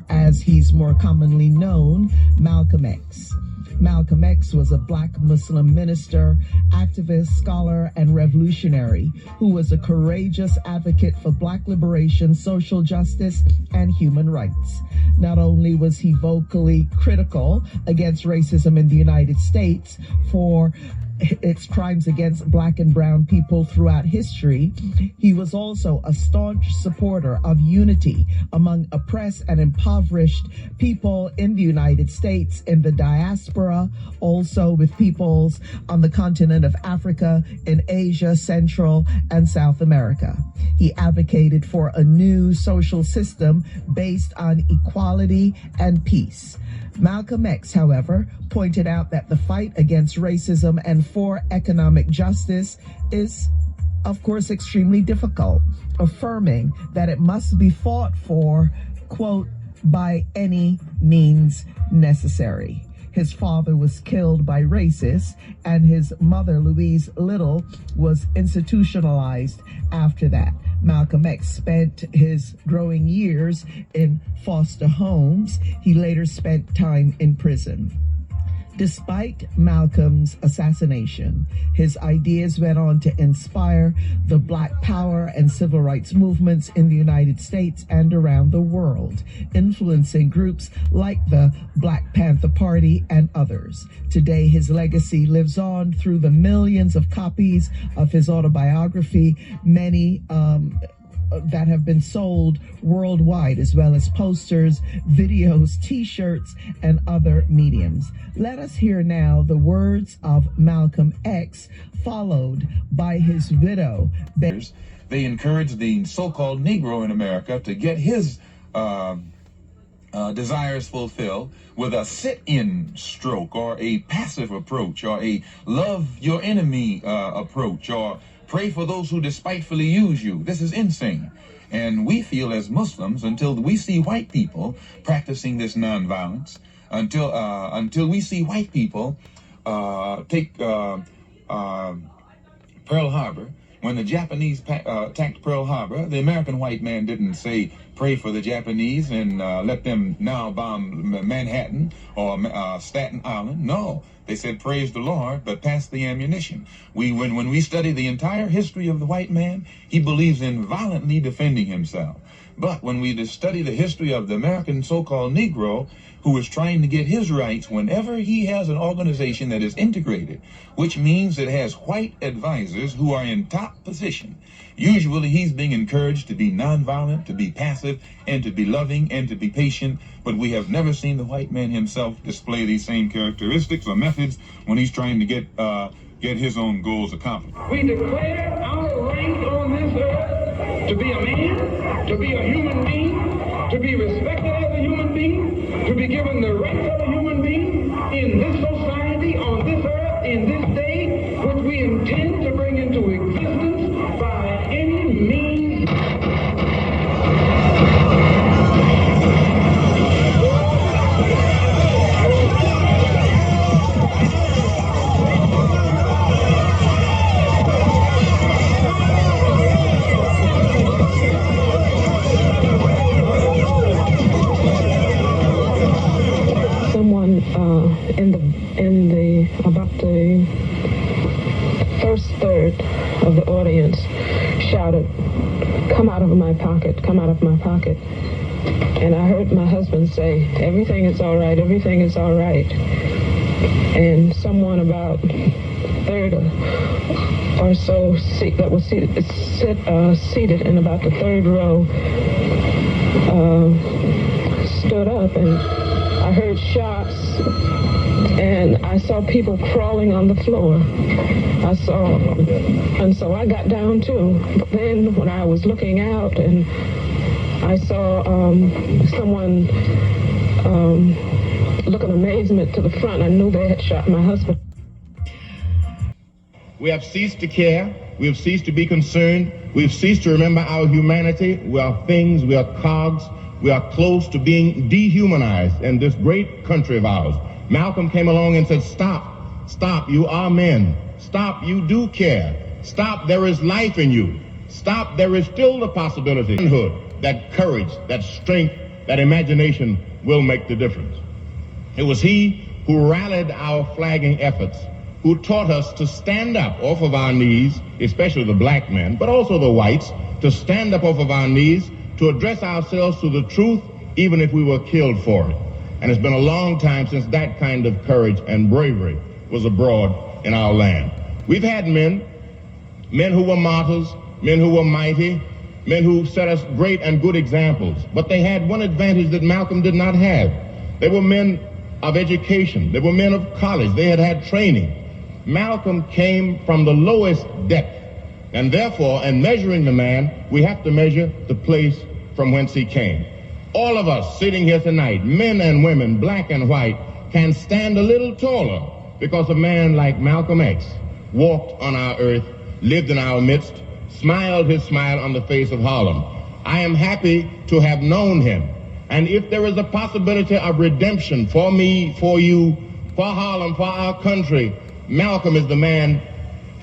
as he's more commonly known, Malcolm X. Malcolm X was a black Muslim minister, activist, scholar, and revolutionary who was a courageous advocate for black liberation, social justice, and human rights. Not only was he vocally critical against racism in the United States for its crimes against black and brown people throughout history, he was also a staunch supporter of unity among oppressed and impoverished people in the United States, in the diaspora, also with peoples on the continent of Africa, in Asia, Central and South America. He advocated for a new social system based on equality and peace. Malcolm X, however, pointed out that the fight against racism and for economic justice is, of course, extremely difficult, affirming that it must be fought for, quote, by any means necessary. His father was killed by racists, and his mother, Louise Little, was institutionalized after that. Malcolm X spent his growing years in foster homes. He later spent time in prison. Despite Malcolm's assassination, his ideas went on to inspire the Black Power and civil rights movements in the United States and around the world, influencing groups like the Black Panther Party and others. Today, his legacy lives on through the millions of copies of his autobiography, many that have been sold worldwide, as well as posters, videos, t-shirts, and other mediums. Let us hear now the words of Malcolm X, followed by his widow. They encouraged the so-called Negro in America to get his desires fulfilled with a sit-in stroke, or a passive approach, or a love your enemy approach, or pray for those who despitefully use you. This is insane. And we feel as Muslims, until we see white people practicing this nonviolence, until we see white people take Pearl Harbor. When the Japanese attacked Pearl Harbor, the American white man didn't say, pray for the Japanese and let them now bomb Manhattan or Staten Island. No, they said, praise the Lord, but pass the ammunition. When we study the entire history of the white man, he believes in violently defending himself. But when we study the history of the American so-called Negro, who is trying to get his rights, whenever he has an organization that is integrated, which means it has white advisors who are in top position, usually he's being encouraged to be nonviolent, to be passive, and to be loving, and to be patient. But we have never seen the white man himself display these same characteristics or methods when he's trying to get his own goals accomplished. We declare our right on this earth to be a man, to be a human being, to be respected as a human being, to be given the rights of a human being in this society, on this earth, in this day, which we intend to bring into existence by any means. About the first third of the audience shouted, come out of my pocket, come out of my pocket. And I heard my husband say, everything is all right, everything is all right. And someone about third or so that was seated in about the third row stood up, and I heard shots. And I saw people crawling on the floor. And so I got down too. But then when I was looking out and I saw someone look in amazement to the front, I knew they had shot my husband. We have ceased to care. We have ceased to be concerned. We've ceased to remember our humanity. We are things, we are cogs. We are close to being dehumanized in this great country of ours. Malcolm came along and said, stop, you are men. Stop, you do care. Stop, there is life in you. Stop, there is still the possibility. Manhood, that courage, that strength, that imagination will make the difference. It was he who rallied our flagging efforts, who taught us to stand up off of our knees, especially the black men, but also the whites, to stand up off of our knees, to address ourselves to the truth, even if we were killed for it. And it's been a long time since that kind of courage and bravery was abroad in our land. We've had men who were martyrs, men who were mighty, men who set us great and good examples. But they had one advantage that Malcolm did not have. They were men of education. They were men of college. They had had training. Malcolm came from the lowest depth. And therefore, in measuring the man, we have to measure the place from whence he came. All of us sitting here tonight, men and women, black and white, can stand a little taller because a man like Malcolm X walked on our earth, lived in our midst, smiled his smile on the face of Harlem. I am happy to have known him. And if there is a possibility of redemption for me, for you, for Harlem, for our country, Malcolm is the man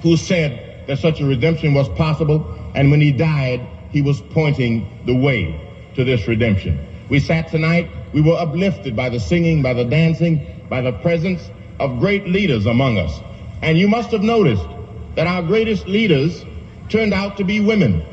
who said that such a redemption was possible. And when he died, he was pointing the way to this redemption. We sat tonight, we were uplifted by the singing, by the dancing, by the presence of great leaders among us. And you must have noticed that our greatest leaders turned out to be women.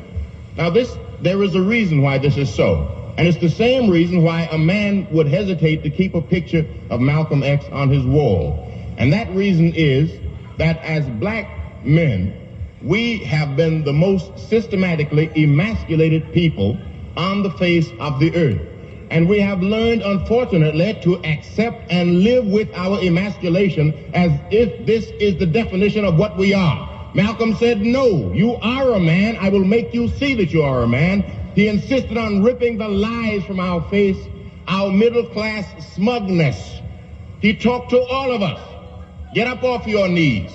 Now there is a reason why this is so. And it's the same reason why a man would hesitate to keep a picture of Malcolm X on his wall. And that reason is that as black men, we have been the most systematically emasculated people on the face of the earth. And we have learned, unfortunately, to accept and live with our emasculation as if this is the definition of what we are. Malcolm said, no, you are a man. I will make you see that you are a man. He insisted on ripping the lies from our face, our middle-class smugness. He talked to all of us. Get up off your knees.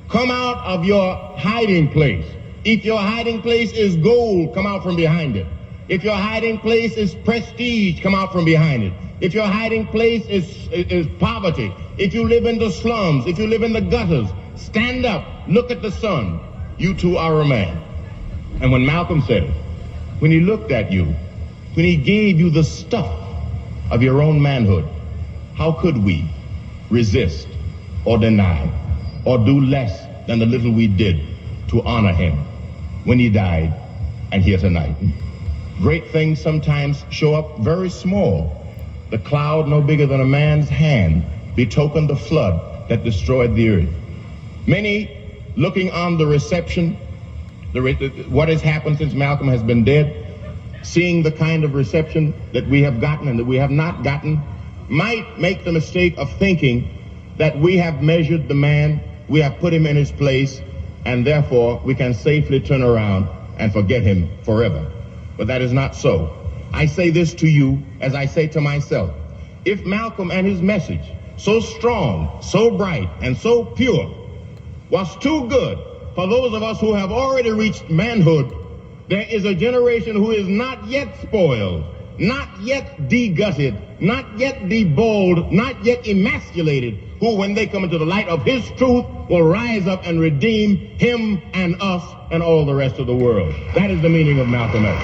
Come out of your hiding place. If your hiding place is gold, come out from behind it. If your hiding place is prestige, come out from behind it. If your hiding place is poverty, if you live in the slums, if you live in the gutters, stand up, look at the sun. You too are a man. And when Malcolm said it, when he looked at you, when he gave you the stuff of your own manhood, how could we resist or deny or do less than the little we did to honor him when he died and here tonight? Great things sometimes show up very small. The cloud no bigger than a man's hand betokened the flood that destroyed the earth. Many looking on the reception, what has happened since Malcolm has been dead, seeing the kind of reception that we have gotten and that we have not gotten, might make the mistake of thinking that we have measured the man, we have put him in his place, and therefore we can safely turn around and forget him forever. But that is not so. I say this to you as I say to myself. If Malcolm and his message, so strong, so bright, and so pure, was too good for those of us who have already reached manhood, there is a generation who is not yet spoiled, not yet de-gutted, not yet de-bold, not yet emasculated, who, when they come into the light of his truth, will rise up and redeem him and us and all the rest of the world. That is the meaning of Malcolm X.